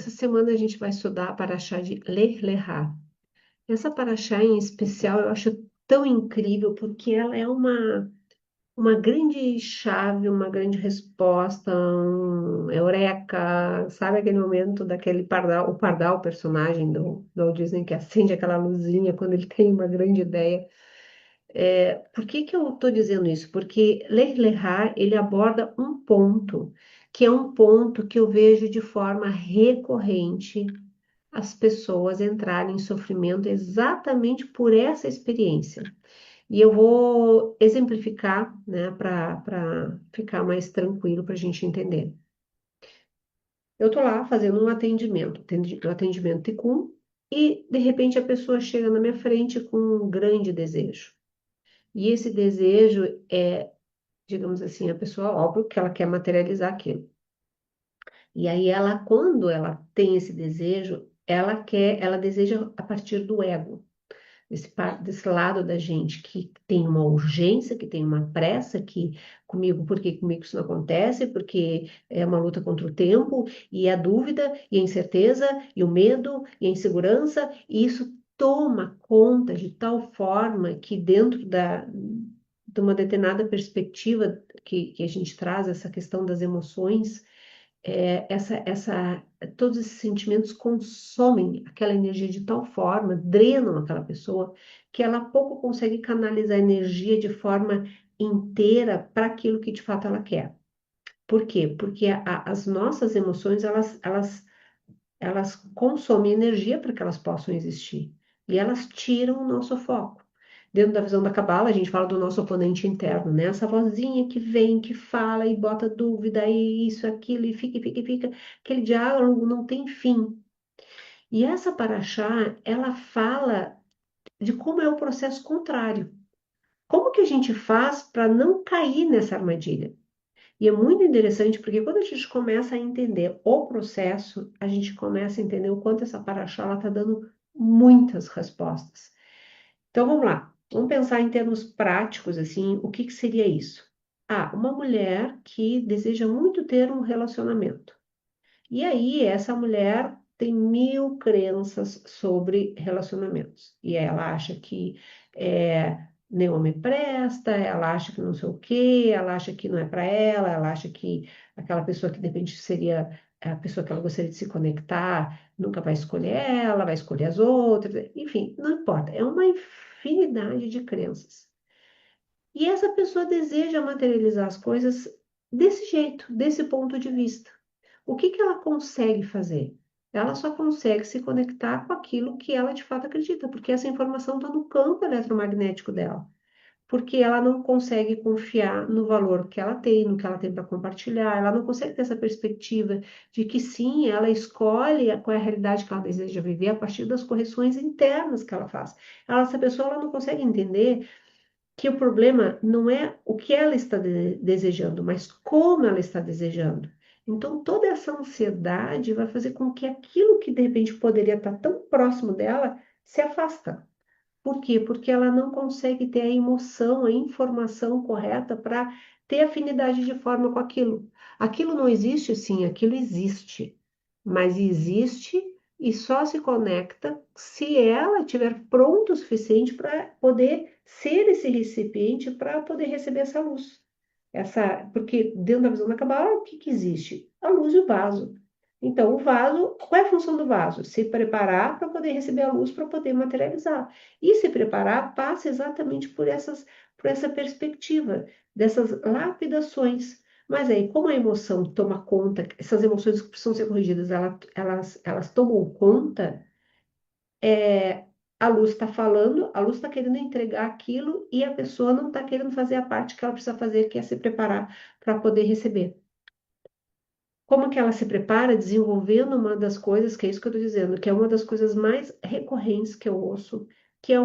Essa semana a gente vai estudar a paraxá de Lech Lecha. Essa paraxá em especial eu acho tão incrível porque ela é uma grande chave, uma grande resposta, um eureka, sabe aquele momento daquele pardal, o pardal, o personagem do Walt Disney que acende aquela luzinha quando ele tem uma grande ideia. Por que que eu estou dizendo isso? Porque Lech Lecha, ele aborda um ponto, que é um ponto que eu vejo de forma recorrente as pessoas entrarem em sofrimento exatamente por essa experiência. E eu vou exemplificar, né, para ficar mais tranquilo para a gente entender. Eu estou lá fazendo um atendimento, um atendimento Ticum, e de repente a pessoa chega na minha frente com um grande desejo. E esse desejo é, digamos assim, a pessoa, óbvio que ela quer materializar aquilo. E aí ela, quando ela tem esse desejo, ela deseja a partir do ego. Desse lado da gente que tem uma urgência, que tem uma pressa, que comigo, por que comigo isso não acontece? Porque é uma luta contra o tempo, e a dúvida, e a incerteza, e o medo, e a insegurança, e isso toma conta de tal forma que dentro de uma determinada perspectiva que a gente traz, essa questão das emoções, todos esses sentimentos consomem aquela energia de tal forma, drenam aquela pessoa, que ela pouco consegue canalizar a energia de forma inteira para aquilo que de fato ela quer. Por quê? Porque as nossas emoções, elas consomem energia para que elas possam existir. E elas tiram o nosso foco. Dentro da visão da Cabala, a gente fala do nosso oponente interno, né? Essa vozinha que vem, que fala e bota dúvida, e isso, aquilo, e fica, e fica, e fica. Aquele diálogo não tem fim. E essa paraxá, ela fala de como é o processo contrário. Como que a gente faz para não cair nessa armadilha? E é muito interessante porque quando a gente começa a entender o processo, a gente começa a entender o quanto essa paraxá está dando muitas respostas. Então vamos lá, vamos pensar em termos práticos, assim, o que que seria isso? Ah, uma mulher que deseja muito ter um relacionamento. E aí, essa mulher tem mil crenças sobre relacionamentos. E ela acha que nem homem presta, ela acha que não sei o quê, ela acha que não é para ela acha que aquela pessoa que de repente seria a pessoa que ela gostaria de se conectar, nunca vai escolher ela, vai escolher as outras, enfim, não importa. É uma infinidade de crenças. E essa pessoa deseja materializar as coisas desse jeito, desse ponto de vista. O que que ela consegue fazer? Ela só consegue se conectar com aquilo que ela de fato acredita, porque essa informação está no campo eletromagnético dela. Porque ela não consegue confiar no valor que ela tem, no que ela tem para compartilhar, ela não consegue ter essa perspectiva de que sim, ela escolhe qual é a realidade que ela deseja viver a partir das correções internas que ela faz. Essa pessoa ela não consegue entender que o problema não é o que ela está desejando, mas como ela está desejando. Então, toda essa ansiedade vai fazer com que aquilo que de repente poderia estar tão próximo dela se afasta. Por quê? Porque ela não consegue ter a emoção, a informação correta para ter afinidade de forma com aquilo. Aquilo não existe, sim, aquilo existe, mas existe e só se conecta se ela estiver pronto o suficiente para poder ser esse recipiente para poder receber essa luz. Porque dentro da visão da Cabala, o que que existe? A luz e o vaso. Então, o vaso, qual é a função do vaso? Se preparar para poder receber a luz, para poder materializar. E se preparar passa exatamente por essa perspectiva, dessas lapidações. Mas aí, como a emoção toma conta, essas emoções que precisam ser corrigidas, elas tomam conta, a luz está falando, a luz está querendo entregar aquilo e a pessoa não está querendo fazer a parte que ela precisa fazer, que é se preparar para poder receber. Como que ela se prepara? Desenvolvendo uma das coisas, que é isso que eu estou dizendo, que é uma das coisas mais recorrentes que eu ouço, que é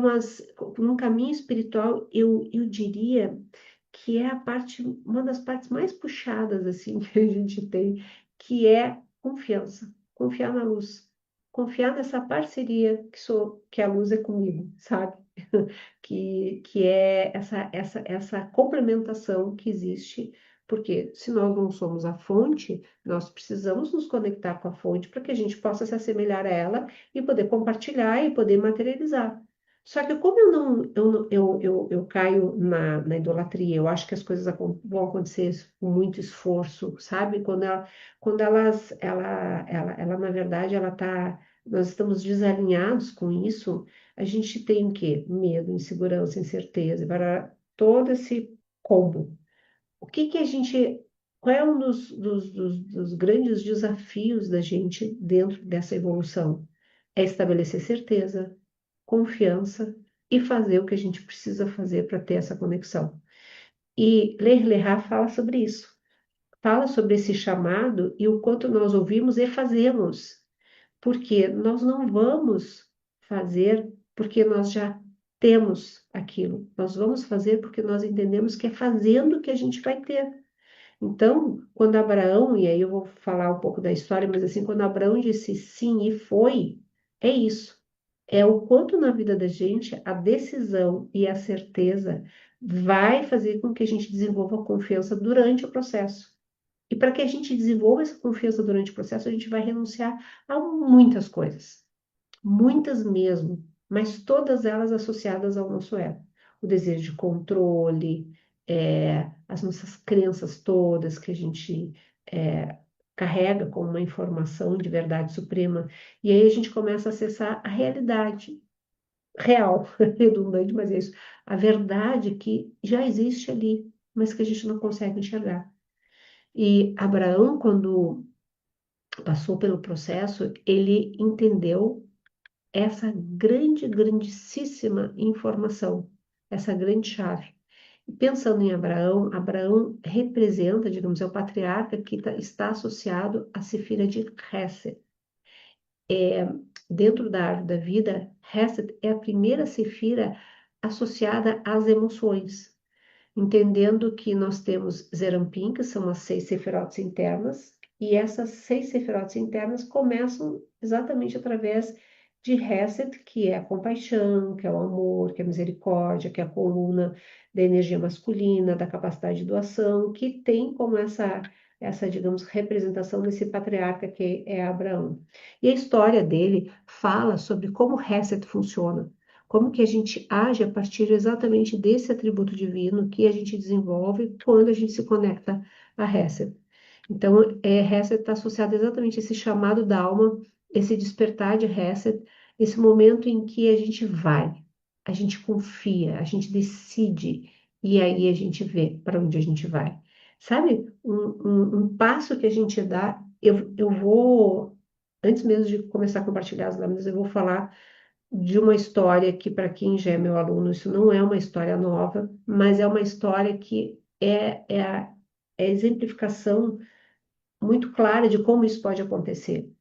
num caminho espiritual, eu diria que é uma das partes mais puxadas, assim, que a gente tem, que é confiança, confiar na luz, confiar nessa parceria que a luz é comigo, sabe? Que é essa complementação que existe Porque se nós não somos a fonte, nós precisamos nos conectar com a fonte para que a gente possa se assemelhar a ela e poder compartilhar e poder materializar. Só que como eu caio na idolatria, eu acho que as coisas vão acontecer com muito esforço, sabe? Quando ela, na verdade, nós estamos desalinhados com isso, a gente tem o quê? Medo, insegurança, incerteza, para todo esse combo. O que que a gente, qual é um dos grandes desafios da gente dentro dessa evolução? É estabelecer certeza, confiança e fazer o que a gente precisa fazer para ter essa conexão. E Lerlerá fala sobre isso. Fala sobre esse chamado e o quanto nós ouvimos e fazemos. Porque nós não vamos fazer porque nós já temos aquilo. Nós vamos fazer porque nós entendemos que é fazendo que a gente vai ter. Então, quando Abraão, e aí eu vou falar um pouco da história, mas assim, quando Abraão disse sim e foi, é isso. É o quanto na vida da gente a decisão e a certeza vai fazer com que a gente desenvolva a confiança durante o processo. E para que a gente desenvolva essa confiança durante o processo, a gente vai renunciar a muitas coisas, muitas mesmo, mas todas elas associadas ao nosso ego. O desejo de controle, as nossas crenças todas que a gente é, carrega como uma informação de verdade suprema, e aí a gente começa a acessar a realidade real, redundante, mas é isso, a verdade que já existe ali, mas que a gente não consegue enxergar. E Abraão, quando passou pelo processo, ele entendeu essa grande, grandíssima informação, essa grande chave. E pensando em Abraão, Abraão representa, digamos, é o patriarca que está associado à Sefira de Hesed. Dentro da árvore da vida, Hesed é a primeira Sefira associada às emoções, entendendo que nós temos Zerampim, que são as 6 sefirotes internas, e essas 6 sefirotes internas começam exatamente através de Hesed, que é a compaixão, que é o amor, que é a misericórdia, que é a coluna da energia masculina, da capacidade de doação, que tem como essa, digamos, representação desse patriarca que é Abraão. E a história dele fala sobre como Hesed funciona, como que a gente age a partir exatamente desse atributo divino que a gente desenvolve quando a gente se conecta a Hesed. Então, Hesed está associado exatamente a esse chamado da alma, esse despertar de Hesed, esse momento em que a gente vai, a gente confia, a gente decide, e aí a gente vê para onde a gente vai. Sabe, um passo que a gente dá, eu vou, antes mesmo de começar a compartilhar as lâminas, eu vou falar de uma história que, para quem já é meu aluno, isso não é uma história nova, mas é uma história que é a exemplificação muito clara de como isso pode acontecer.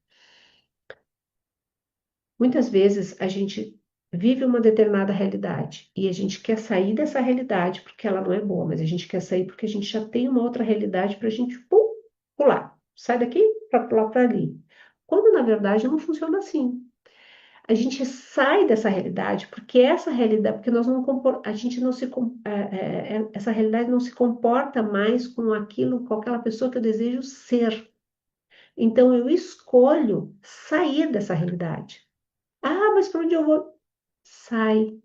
Muitas vezes a gente vive uma determinada realidade e a gente quer sair dessa realidade porque ela não é boa, mas a gente quer sair porque a gente já tem uma outra realidade para a gente pular. Sai daqui para pular para ali. Quando na verdade não funciona assim. A gente sai dessa realidade porque essa realidade, porque nós não a gente não se essa realidade não se comporta mais com aquilo, com aquela pessoa que eu desejo ser. Então eu escolho sair dessa realidade. Ah, mas para onde eu vou? Sai.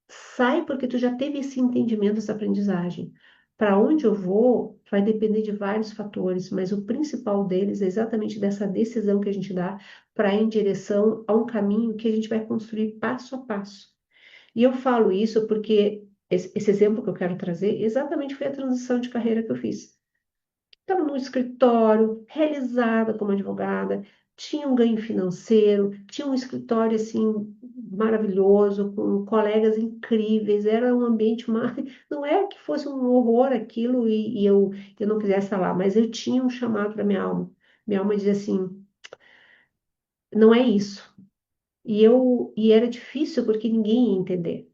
Sai porque tu já teve esse entendimento, essa aprendizagem. Para onde eu vou vai depender de vários fatores, mas o principal deles é exatamente dessa decisão que a gente dá para ir em direção a um caminho que a gente vai construir passo a passo. E eu falo isso porque esse exemplo que eu quero trazer exatamente foi a transição de carreira que eu fiz. Estava num escritório, realizada como advogada, tinha um ganho financeiro, tinha um escritório assim maravilhoso, com colegas incríveis, era um ambiente não é que fosse um horror aquilo e eu não quisesse estar lá, mas eu tinha um chamado para minha alma. Minha alma dizia assim, não é isso. E era difícil porque ninguém ia entender.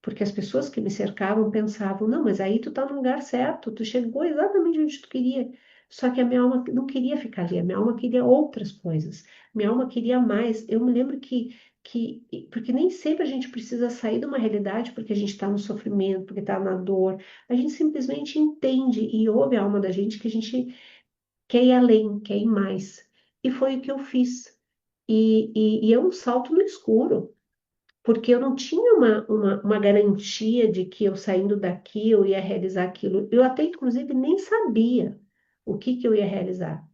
Porque as pessoas que me cercavam pensavam, não, mas aí tu tá no lugar certo, tu chegou exatamente onde tu queria. Só que a minha alma não queria ficar ali, a minha alma queria outras coisas. Minha alma queria mais. Eu me lembro porque nem sempre a gente precisa sair de uma realidade porque a gente está no sofrimento, porque está na dor. A gente simplesmente entende e ouve a alma da gente que a gente quer ir além, quer ir mais. E foi o que eu fiz. E é um salto no escuro, porque eu não tinha uma garantia de que eu saindo daqui eu ia realizar aquilo. Eu até, inclusive, nem sabia o que eu ia realizar.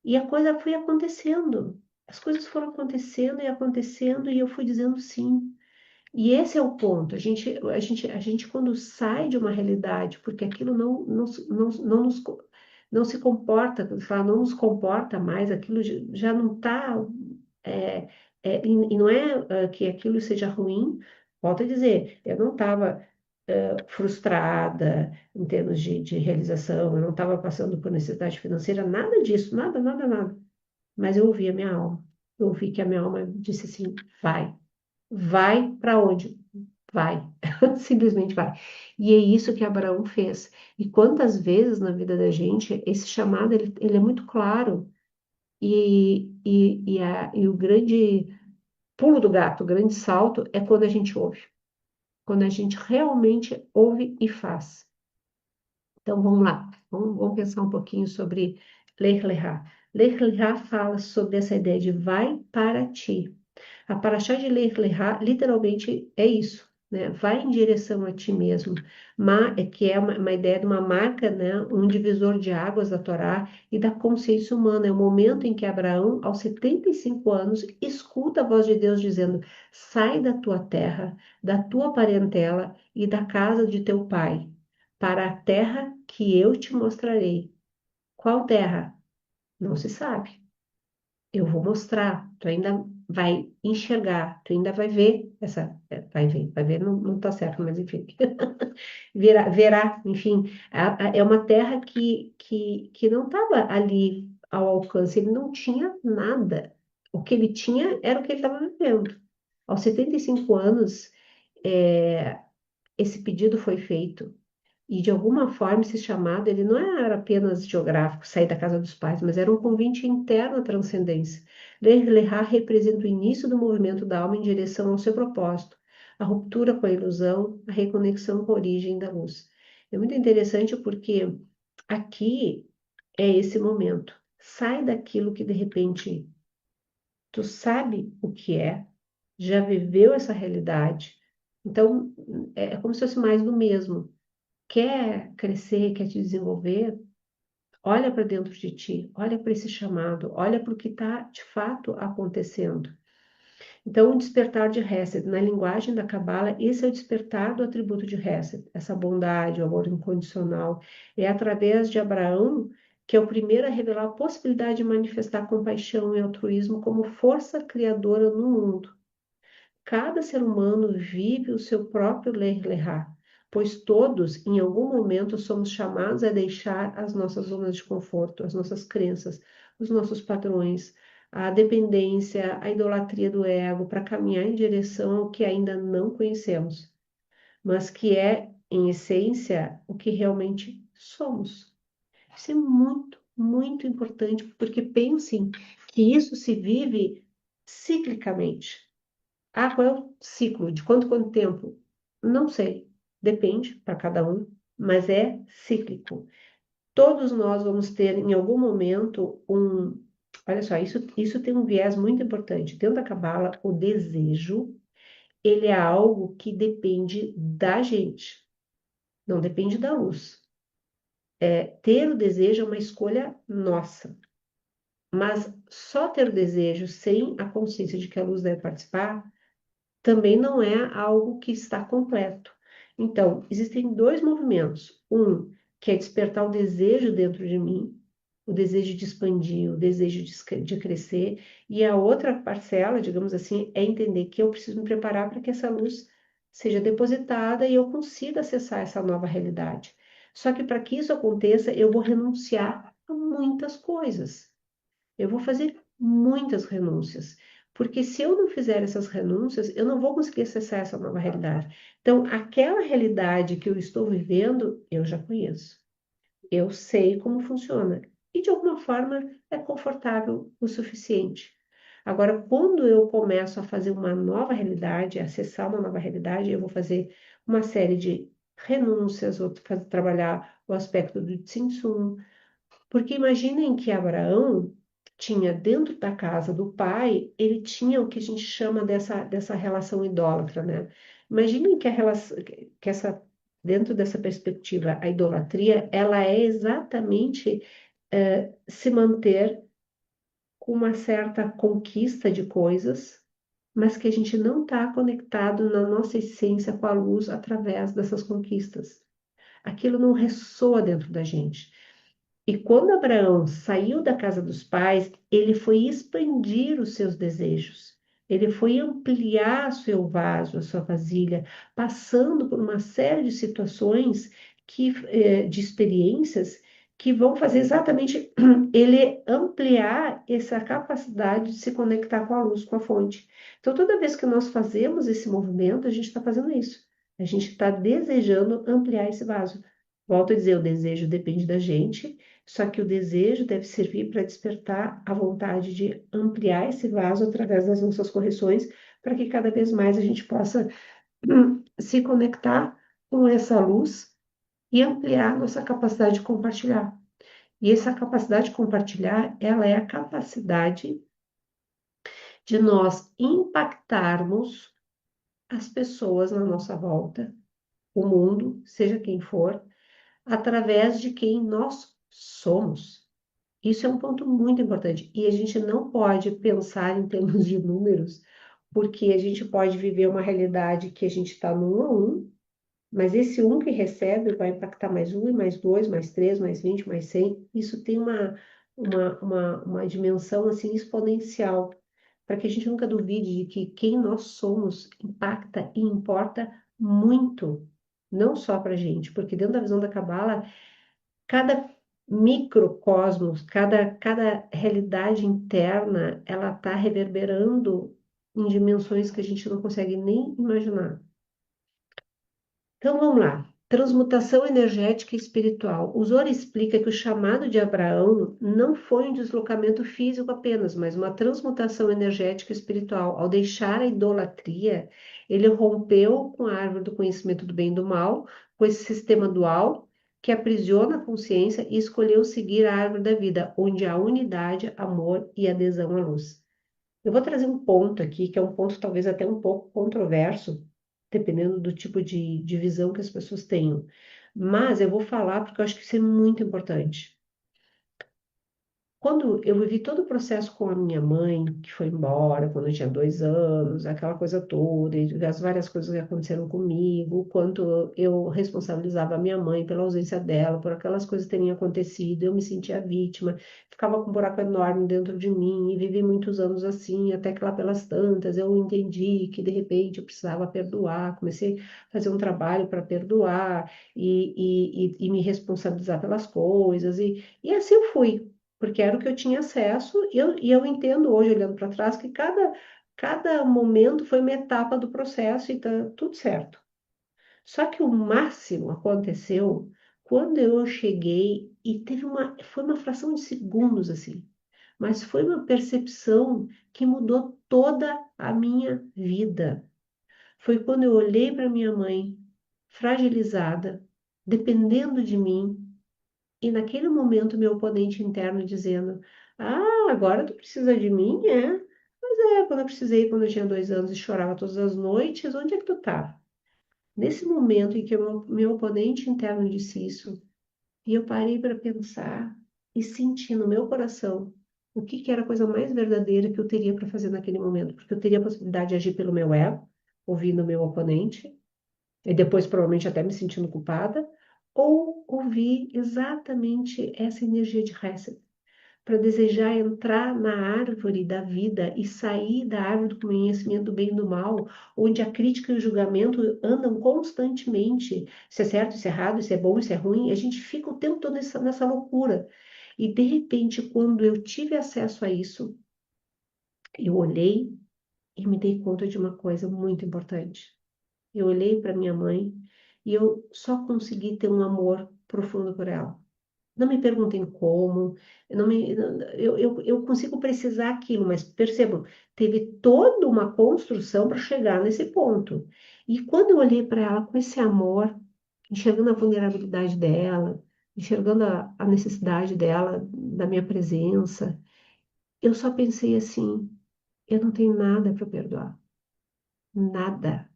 E a coisa foi acontecendo. As coisas foram acontecendo e eu fui dizendo sim. E esse é o ponto. A gente quando sai de uma realidade, porque aquilo não se comporta, quando fala, não nos comporta mais, aquilo já não está. E não é que aquilo seja ruim, volto a dizer, eu não estava frustrada em termos de realização, eu não estava passando por necessidade financeira, nada disso, nada, nada, nada. Mas eu ouvi a minha alma. Eu ouvi que a minha alma disse assim: vai. Vai para onde? Vai. Simplesmente vai. E é isso que Abraão fez. E quantas vezes na vida da gente esse chamado ele é muito claro. E o grande pulo do gato, o grande salto é quando a gente ouve. Quando a gente realmente ouve e faz. Então vamos lá. Vamos pensar um pouquinho sobre Lech Leha. Lech Leha fala sobre essa ideia de vai para ti. A Paraxá de Lech Leha, literalmente, é isso, né? Vai em direção a ti mesmo, que é uma ideia de uma marca, né? Um divisor de águas da Torá e da consciência humana. É o momento em que Abraão, aos 75 anos, escuta a voz de Deus dizendo: sai da tua terra, da tua parentela e da casa de teu pai, para a terra que eu te mostrarei. Qual terra? Não se sabe. Eu vou mostrar, tu ainda vai enxergar, tu ainda vai ver vai ver, não, não tá certo, mas enfim, verá, enfim, é uma terra que não estava ali ao alcance, ele não tinha nada, o que ele tinha era o que ele estava vivendo. Aos 75 anos, é, esse pedido foi feito, e de alguma forma esse chamado, ele não era apenas geográfico, sair da casa dos pais, mas era um convite interno à transcendência. Lerra representa o início do movimento da alma em direção ao seu propósito, a ruptura com a ilusão, a reconexão com a origem da luz. É muito interessante porque aqui é esse momento. Sai daquilo que de repente tu sabe o que é, já viveu essa realidade. Então, é como se fosse mais do mesmo. Quer crescer, quer te desenvolver, olha para dentro de ti, olha para esse chamado, olha para o que está de fato acontecendo. Então, o despertar de Hesed, na linguagem da Cabala, esse é o despertar do atributo de Hesed, essa bondade, o amor incondicional. É através de Abraão que é o primeiro a revelar a possibilidade de manifestar compaixão e altruísmo como força criadora no mundo. Cada ser humano vive o seu próprio ler-lerá, pois todos, em algum momento, somos chamados a deixar as nossas zonas de conforto, as nossas crenças, os nossos padrões, a dependência, a idolatria do ego, para caminhar em direção ao que ainda não conhecemos, mas que é, em essência, o que realmente somos. Isso é muito, muito importante, porque pensem que isso se vive ciclicamente. Ah, qual é o ciclo? De quanto tempo? Não sei. Depende para cada um, mas é cíclico. Todos nós vamos ter em algum momento um. Olha só, isso tem um viés muito importante. Dentro da Cabala, o desejo, ele é algo que depende da gente, não depende da luz. Ter o desejo é uma escolha nossa, mas só ter o desejo sem a consciência de que a luz deve participar também não é algo que está completo. Então, existem dois movimentos. Um, que é despertar o desejo dentro de mim, o desejo de expandir, o desejo de crescer, e a outra parcela, digamos assim, é entender que eu preciso me preparar para que essa luz seja depositada e eu consiga acessar essa nova realidade. Só que para que isso aconteça, eu vou renunciar a muitas coisas. Eu vou fazer muitas renúncias, porque se eu não fizer essas renúncias, eu não vou conseguir acessar essa nova realidade. Então, aquela realidade que eu estou vivendo, eu já conheço. Eu sei como funciona. E de alguma forma é confortável o suficiente. Agora, quando eu começo a fazer uma nova realidade, acessar uma nova realidade, eu vou fazer uma série de renúncias, vou trabalhar o aspecto do Tsim, porque imaginem que Abraão tinha dentro da casa do pai, ele tinha o que a gente chama dessa relação idólatra, né? Imaginem que a relação, que essa, dentro dessa perspectiva, a idolatria, ela é exatamente se manter com uma certa conquista de coisas, mas que a gente não está conectado na nossa essência com a luz através dessas conquistas. Aquilo não ressoa dentro da gente. E quando Abraão saiu da casa dos pais, ele foi expandir os seus desejos. Ele foi ampliar seu vaso, a sua vasilha, passando por uma série de situações de experiências que vão fazer exatamente ele ampliar essa capacidade de se conectar com a luz, com a fonte. Então, toda vez que nós fazemos esse movimento, a gente está fazendo isso. A gente está desejando ampliar esse vaso. Volto a dizer, o desejo depende da gente, só que o desejo deve servir para despertar a vontade de ampliar esse vaso através das nossas correções, para que cada vez mais a gente possa se conectar com essa luz e ampliar nossa capacidade de compartilhar. E essa capacidade de compartilhar, ela é a capacidade de nós impactarmos as pessoas na nossa volta, o mundo, seja quem for, através de quem nós somos. Isso é um ponto muito importante. E a gente não pode pensar em termos de números, porque a gente pode viver uma realidade que a gente está no 1 a 1, mas esse um que recebe vai impactar mais um, e mais dois, mais três, mais 20, mais 100. Isso tem uma dimensão assim exponencial, para que a gente nunca duvide de que quem nós somos impacta e importa muito, não só para a gente, porque dentro da visão da Cabala, cada microcosmos, cada realidade interna, ela está reverberando em dimensões que a gente não consegue nem imaginar. Então vamos lá. Transmutação energética e espiritual. O Zohar explica que o chamado de Abraão não foi um deslocamento físico apenas, mas uma transmutação energética e espiritual. Ao deixar a idolatria, ele rompeu com a árvore do conhecimento do bem e do mal, com esse sistema dual que aprisiona a consciência e escolheu seguir a árvore da vida, onde há unidade, amor e adesão à luz. Eu vou trazer um ponto aqui, que é um ponto talvez até um pouco controverso, dependendo do tipo de visão que as pessoas tenham. Mas eu vou falar porque eu acho que isso é muito importante. Quando eu vivi todo o processo com a minha mãe, que foi embora quando eu tinha 2 anos, aquela coisa toda, e as várias coisas que aconteceram comigo, o quanto eu responsabilizava a minha mãe pela ausência dela, por aquelas coisas terem acontecido, eu me sentia vítima, ficava com um buraco enorme dentro de mim, e vivi muitos anos assim, até que lá pelas tantas eu entendi que de repente eu precisava perdoar, comecei a fazer um trabalho para perdoar e me responsabilizar pelas coisas, e assim eu fui, porque era o que eu tinha acesso, e eu entendo hoje, olhando para trás, que cada momento foi uma etapa do processo e tá tudo certo. Só que o máximo aconteceu quando eu cheguei e foi uma fração de segundos assim, mas foi uma percepção que mudou toda a minha vida. Foi quando eu olhei para minha mãe, fragilizada, dependendo de mim, e naquele momento, meu oponente interno dizendo: Ah, agora tu precisa de mim, é? Mas quando eu precisei, quando eu tinha 2 anos e chorava todas as noites, onde é que tu tá? Nesse momento em que o meu oponente interno disse isso, e eu parei para pensar e senti no meu coração o que era a coisa mais verdadeira que eu teria para fazer naquele momento, porque eu teria a possibilidade de agir pelo meu ego, ouvindo o meu oponente, e depois provavelmente até me sentindo culpada, ou ouvir exatamente essa energia de Hesed, para desejar entrar na árvore da vida e sair da árvore do conhecimento do bem e do mal, onde a crítica e o julgamento andam constantemente, se é certo, se é errado, se é bom, se é ruim, a gente fica o tempo todo nessa loucura. E de repente, quando eu tive acesso a isso, eu olhei e me dei conta de uma coisa muito importante. Eu olhei para minha mãe e eu só consegui ter um amor profundo por ela. Não me perguntem como, eu consigo precisar aquilo, mas percebam, teve toda uma construção para chegar nesse ponto. E quando eu olhei para ela com esse amor, enxergando a vulnerabilidade dela, enxergando a necessidade dela, da minha presença, eu só pensei assim: eu não tenho nada para perdoar. Nada.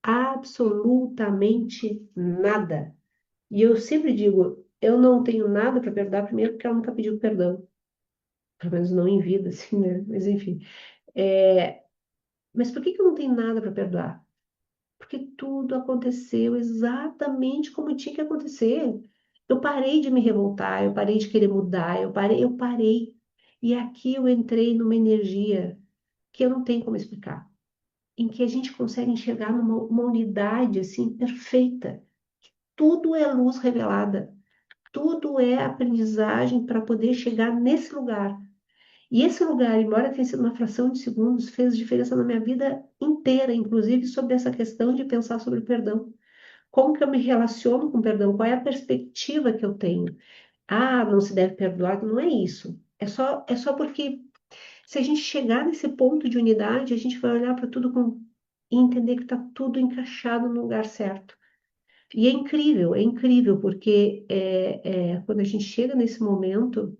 Absolutamente nada. E eu sempre digo, eu não tenho nada para perdoar, primeiro porque ela nunca pediu perdão, pelo menos não em vida, assim, né? Mas enfim. É, mas por que que eu não tenho nada para perdoar? Porque tudo aconteceu exatamente como tinha que acontecer. Eu parei de me revoltar, eu parei de querer mudar, eu parei. E aqui eu entrei numa energia que eu não tenho como explicar, em que a gente consegue enxergar uma unidade assim perfeita. Tudo é luz revelada. Tudo é aprendizagem para poder chegar nesse lugar. E esse lugar, embora tenha sido uma fração de segundos, fez diferença na minha vida inteira, inclusive sobre essa questão de pensar sobre o perdão. Como que eu me relaciono com o perdão? Qual é a perspectiva que eu tenho? Ah, não se deve perdoar, não é isso. É só porque se a gente chegar nesse ponto de unidade, a gente vai olhar para tudo e entender que está tudo encaixado no lugar certo. E é incrível, porque quando a gente chega nesse momento,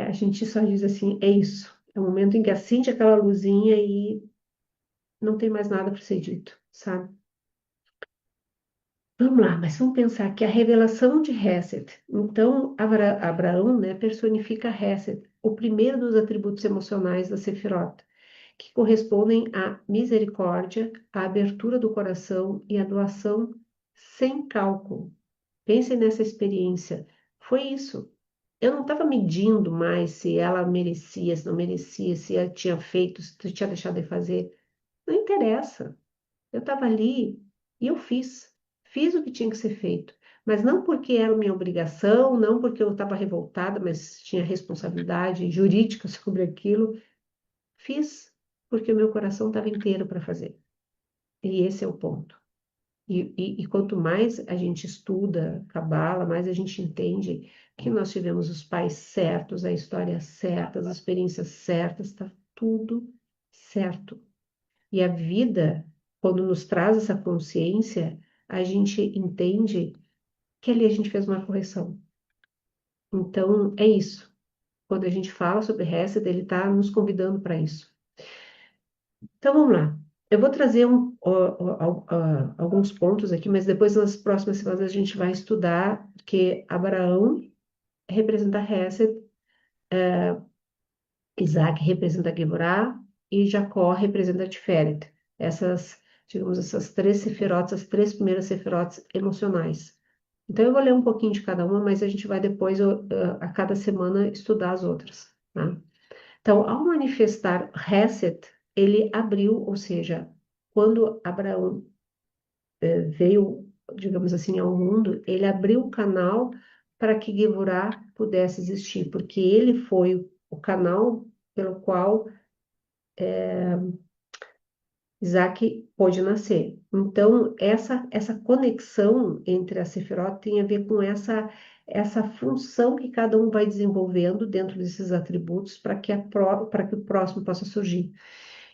a gente só diz assim, é isso. É o momento em que acende aquela luzinha e não tem mais nada para ser dito, sabe? Vamos lá, mas vamos pensar que a revelação de Hesed. Então, Abraão, né, personifica Hesed, o primeiro dos atributos emocionais da Sefirot, que correspondem à misericórdia, à abertura do coração e à doação sem cálculo. Pensem nessa experiência. Foi isso. Eu não estava medindo mais se ela merecia, se não merecia, se ela tinha feito, se tinha deixado de fazer. Não interessa. Eu estava ali e eu fiz. Fiz o que tinha que ser feito. Mas não porque era minha obrigação, não porque eu estava revoltada, mas tinha responsabilidade jurídica sobre aquilo. Fiz porque o meu coração estava inteiro para fazer. E esse é o ponto. E quanto mais a gente estuda Cabala, mais a gente entende que nós tivemos os pais certos, a história certa, as experiências certas, está tudo certo. E a vida, quando nos traz essa consciência, a gente entende que ali a gente fez uma correção. Então, é isso. Quando a gente fala sobre Hesed, ele está nos convidando para isso. Então, vamos lá. Eu vou trazer alguns pontos aqui, mas depois nas próximas semanas a gente vai estudar que Abraão representa Hesed, Isaac representa Geburá e Jacó representa Tiferet. Essas, digamos, essas três sefirotes, as três primeiras sefirotes emocionais. Então, eu vou ler um pouquinho de cada uma, mas a gente vai depois, a cada semana, estudar as outras, tá? Então, ao manifestar Hesed, ele abriu, ou seja, quando Abraão veio, digamos assim, ao mundo, ele abriu o canal para que Geburá pudesse existir, porque ele foi o canal pelo qual Isaac pôde nascer. Então, essa conexão entre a Sefirot tem a ver com essa função que cada um vai desenvolvendo dentro desses atributos para que o próximo possa surgir.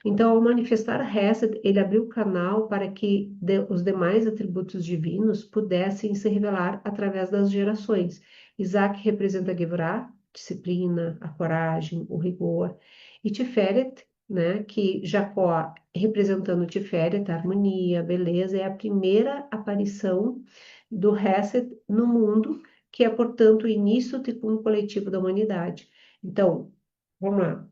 Então, ao manifestar Hesed, ele abriu o canal para que os demais atributos divinos pudessem se revelar através das gerações. Isaac representa Gevrá, disciplina, a coragem, o rigor, e Tiferet, né, que Jacó, representando Tiferet, a harmonia, a beleza, é a primeira aparição do Hesed no mundo, que é, portanto, o início do tikkun coletivo da humanidade. Então, vamos lá.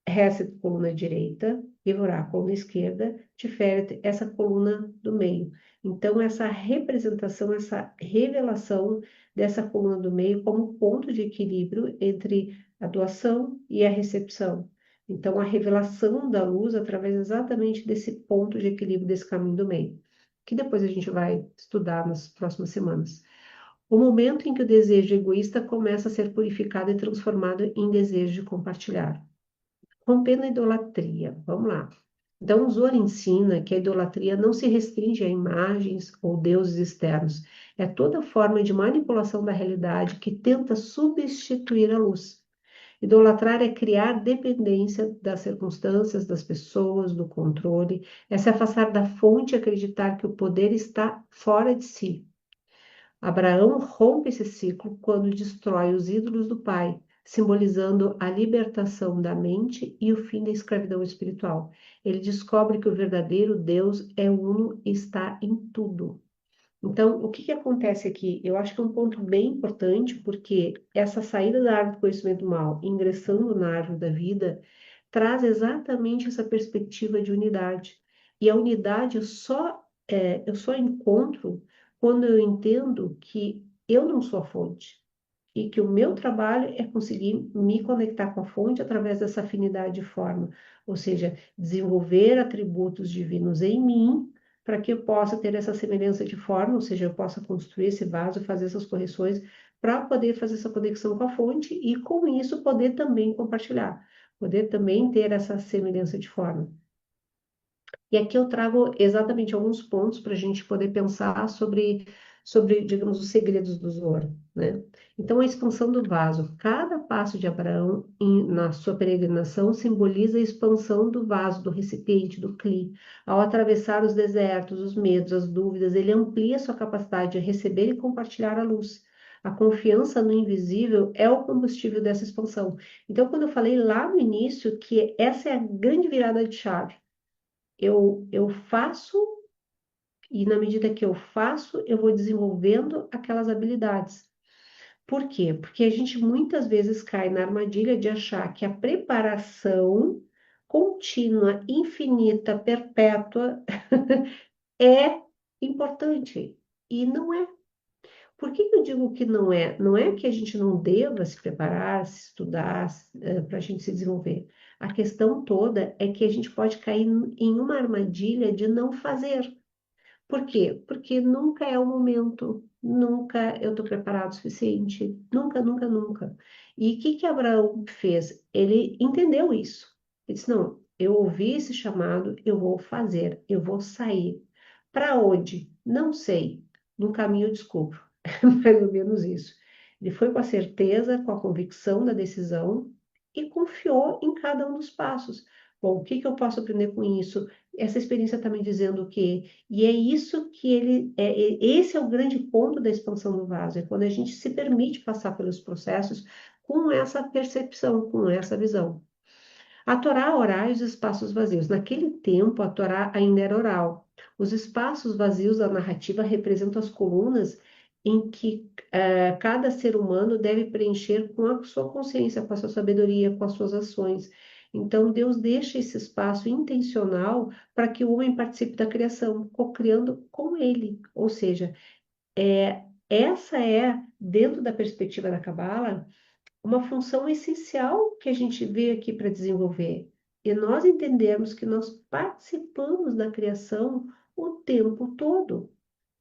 Hesed, coluna direita, Devorah, coluna esquerda, Tiferet, essa coluna do meio. Então, essa representação, essa revelação dessa coluna do meio como ponto de equilíbrio entre a doação e a recepção. Então, a revelação da luz através exatamente desse ponto de equilíbrio, desse caminho do meio, que depois a gente vai estudar nas próximas semanas. O momento em que o desejo egoísta começa a ser purificado e transformado em desejo de compartilhar. Rompendo a idolatria. Vamos lá. Então, o Zohar ensina que a idolatria não se restringe a imagens ou deuses externos. É toda forma de manipulação da realidade que tenta substituir a luz. Idolatrar é criar dependência das circunstâncias, das pessoas, do controle, é se afastar da fonte e acreditar que o poder está fora de si. Abraão rompe esse ciclo quando destrói os ídolos do pai, simbolizando a libertação da mente e o fim da escravidão espiritual. Ele descobre que o verdadeiro Deus é uno e está em tudo. Então, o que que acontece aqui? Eu acho que é um ponto bem importante, porque essa saída da árvore do conhecimento do mal, ingressando na árvore da vida, traz exatamente essa perspectiva de unidade. E a unidade eu só encontro quando eu entendo que eu não sou a fonte e que o meu trabalho é conseguir me conectar com a fonte através dessa afinidade de forma, ou seja, desenvolver atributos divinos em mim para que eu possa ter essa semelhança de forma, ou seja, eu possa construir esse vaso, fazer essas correções para poder fazer essa conexão com a fonte e com isso poder também compartilhar, poder também ter essa semelhança de forma. E aqui eu trago exatamente alguns pontos para a gente poder pensar sobre, digamos, os segredos do Zohar, né? Então, a expansão do vaso. Cada passo de Abraão na sua peregrinação simboliza a expansão do vaso, do recipiente, do cli. Ao atravessar os desertos, os medos, as dúvidas, ele amplia sua capacidade de receber e compartilhar a luz. A confiança no invisível é o combustível dessa expansão. Então, quando eu falei lá no início que essa é a grande virada de chave, eu faço, e na medida que eu faço, eu vou desenvolvendo aquelas habilidades. Por quê? Porque a gente muitas vezes cai na armadilha de achar que a preparação contínua, infinita, perpétua é importante. E não é. Por que que eu digo que não é? Não é que a gente não deva se preparar, se estudar, para a gente se desenvolver. A questão toda é que a gente pode cair em uma armadilha de não fazer. Por quê? Porque nunca é o momento, nunca eu estou preparado o suficiente, nunca, nunca, nunca. E o que que Abraão fez? Ele entendeu isso. Ele disse: não, eu ouvi esse chamado, eu vou fazer, eu vou sair. Para onde? Não sei. No caminho eu descubro. Mais ou menos isso. Ele foi com a certeza, com a convicção da decisão e confiou em cada um dos passos. Bom, o que que eu posso aprender com isso? Essa experiência está me dizendo que e é isso que esse é o grande ponto da expansão do vaso, é quando a gente se permite passar pelos processos com essa percepção, com essa visão. A Torá oral e os espaços vazios. Naquele tempo, a Torá ainda era oral. Os espaços vazios da narrativa representam as colunas em que cada ser humano deve preencher com a sua consciência, com a sua sabedoria, com as suas ações. Então, Deus deixa esse espaço intencional para que o homem participe da criação, co-criando com ele. Ou seja, essa é, dentro da perspectiva da Cabala, uma função essencial que a gente veio aqui para desenvolver. E nós entendemos que nós participamos da criação o tempo todo.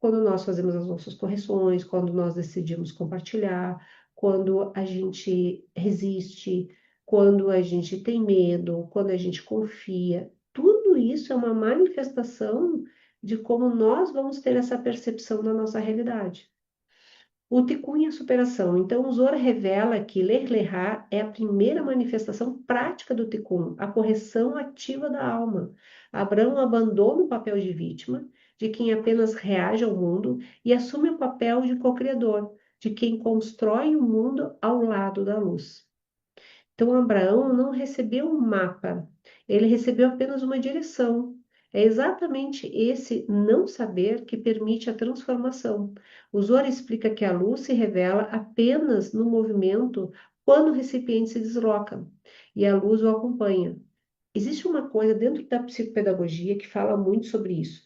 Quando nós fazemos as nossas correções, quando nós decidimos compartilhar, quando a gente resiste, quando a gente tem medo, quando a gente confia. Tudo isso é uma manifestação de como nós vamos ter essa percepção da nossa realidade. O Tikkun e a superação. Então, o Zohar revela que Ler Lerá é a primeira manifestação prática do Tikkun, a correção ativa da alma. Abraão abandona o papel de vítima, de quem apenas reage ao mundo, e assume o papel de co-criador, de quem constrói o mundo ao lado da luz. Então, Abraão não recebeu um mapa, ele recebeu apenas uma direção. É exatamente esse não saber que permite a transformação. O Zohar explica que a luz se revela apenas no movimento quando o recipiente se desloca e a luz o acompanha. Existe uma coisa dentro da psicopedagogia que fala muito sobre isso.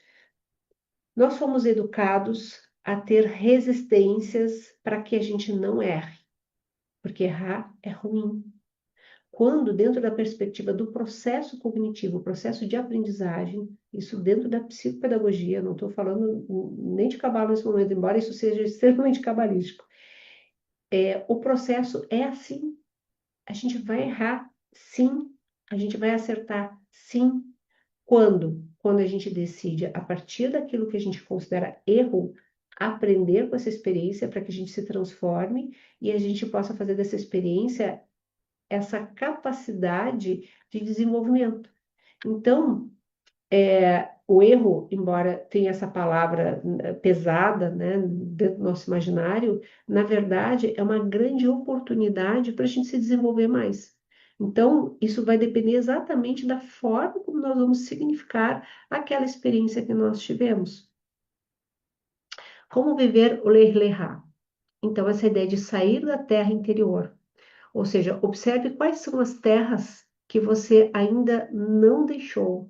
Nós fomos educados a ter resistências para que a gente não erre, porque errar é ruim. Quando, dentro da perspectiva do processo cognitivo, o processo de aprendizagem, isso dentro da psicopedagogia, não estou falando nem de cabala nesse momento, embora isso seja extremamente cabalístico, o processo é assim, a gente vai errar, sim, a gente vai acertar, sim. Quando? Quando a gente decide, a partir daquilo que a gente considera erro, aprender com essa experiência para que a gente se transforme e a gente possa fazer dessa experiência essa capacidade de desenvolvimento. Então, o erro, embora tenha essa palavra pesada, né, dentro do nosso imaginário, na verdade é uma grande oportunidade para a gente se desenvolver mais. Então, isso vai depender exatamente da forma como nós vamos significar aquela experiência que nós tivemos. Como viver o Ler-Lerá? Então, essa ideia de sair da terra interior, ou seja, observe quais são as terras que você ainda não deixou.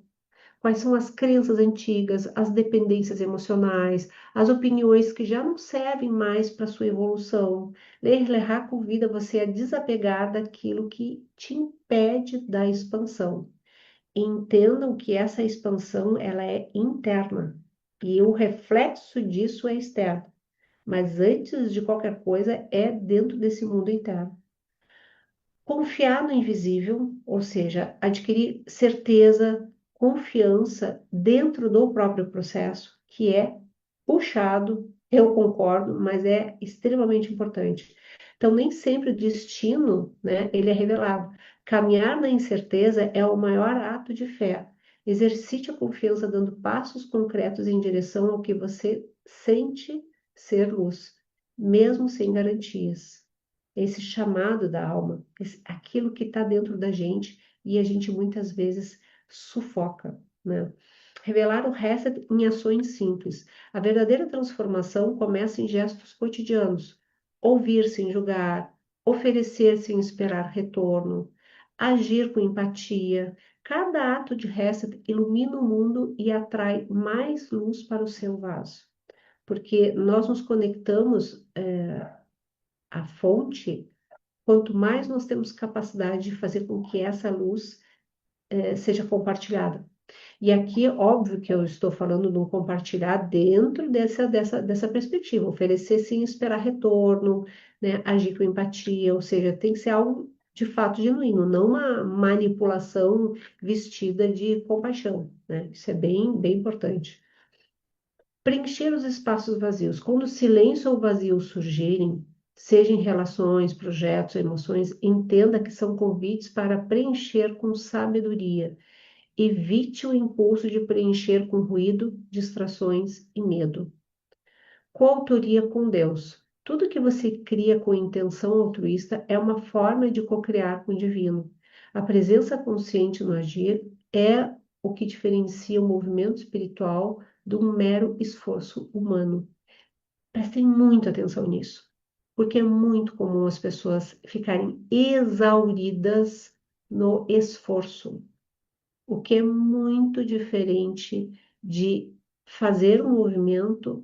Quais são as crenças antigas, as dependências emocionais, as opiniões que já não servem mais para sua evolução. Ler Lerrar convida você a desapegar daquilo que te impede da expansão. Entendam que essa expansão ela é interna e o reflexo disso é externo. Mas antes de qualquer coisa, é dentro desse mundo interno. Confiar no invisível, ou seja, adquirir certeza, confiança dentro do próprio processo, que é puxado, eu concordo, mas é extremamente importante. Então, nem sempre o destino, né, ele é revelado. Caminhar na incerteza é o maior ato de fé. Exercite a confiança dando passos concretos em direção ao que você sente ser luz, mesmo sem garantias esse chamado da alma, aquilo que está dentro da gente e a gente muitas vezes sufoca, né? Revelar o reset em ações simples. A verdadeira transformação começa em gestos cotidianos. Ouvir sem julgar, oferecer sem esperar retorno, agir com empatia. Cada ato de reset ilumina o mundo e atrai mais luz para o seu vaso. Porque nós nos conectamos à fonte quanto mais nós temos capacidade de fazer com que essa luz seja compartilhada. E aqui, óbvio que eu estou falando de um compartilhar dentro dessa perspectiva, oferecer sem esperar retorno, né? Agir com empatia, ou seja, tem que ser algo de fato genuíno, não uma manipulação vestida de compaixão, né? Isso é bem, bem importante. Preencher os espaços vazios. Quando o silêncio ou vazio surgirem, seja em relações, projetos, emoções, entenda que são convites para preencher com sabedoria. Evite o impulso de preencher com ruído, distrações e medo. Coautoria com Deus. Tudo que você cria com intenção altruísta é uma forma de co-criar com o divino. A presença consciente no agir é o que diferencia o movimento espiritual de um mero esforço humano. Prestem muita atenção nisso, porque é muito comum as pessoas ficarem exauridas no esforço, o que é muito diferente de fazer um movimento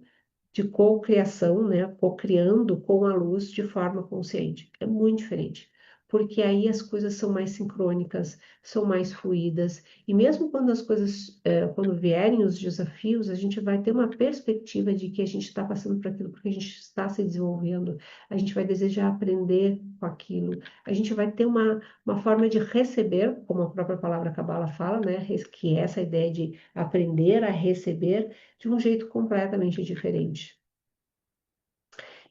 de cocriação, né? Cocriando com a luz de forma consciente. É muito diferente, porque aí as coisas são mais sincrônicas, são mais fluídas, e mesmo quando as coisas, quando vierem os desafios, a gente vai ter uma perspectiva de que a gente está passando por aquilo porque a gente está se desenvolvendo, a gente vai desejar aprender com aquilo, a gente vai ter uma forma de receber, como a própria palavra Cabala fala, né? Que é essa ideia de aprender a receber de um jeito completamente diferente.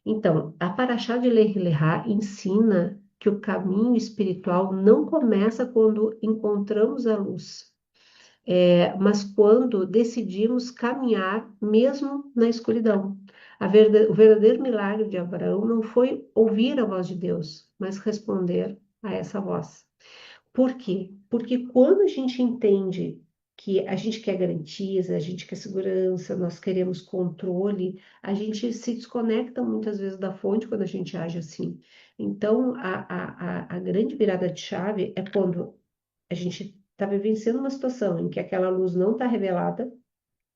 Então, a Paraxá de Lerá ensina que o caminho espiritual não começa quando encontramos a luz, mas quando decidimos caminhar mesmo na escuridão. O verdadeiro milagre de Abraão não foi ouvir a voz de Deus, mas responder a essa voz. Por quê? Porque quando a gente entende que a gente quer garantias, a gente quer segurança, nós queremos controle, a gente se desconecta muitas vezes da fonte quando a gente age assim. Então, a grande virada de chave é quando a gente está vivenciando uma situação em que aquela luz não está revelada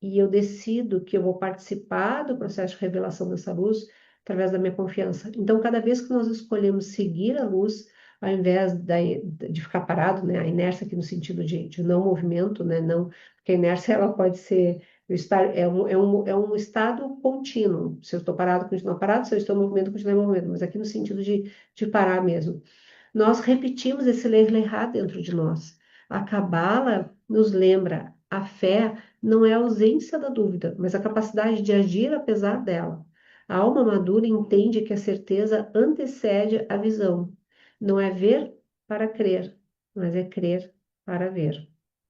e eu decido que eu vou participar do processo de revelação dessa luz através da minha confiança. Então, cada vez que nós escolhemos seguir a luz, ao invés de ficar parado, né, a inércia aqui no sentido de não movimento, né, não, porque a inércia ela pode ser estar é um estado contínuo. Se eu estou parado, continuar parado, se eu estou em movimento, continuar em movimento, mas aqui no sentido de parar mesmo. Nós repetimos esse ler-lerá dentro de nós. A Cabala nos lembra A fé não é a ausência da dúvida, mas a capacidade de agir apesar dela. A alma madura entende que a certeza antecede a visão. Não é ver para crer, mas é crer para ver.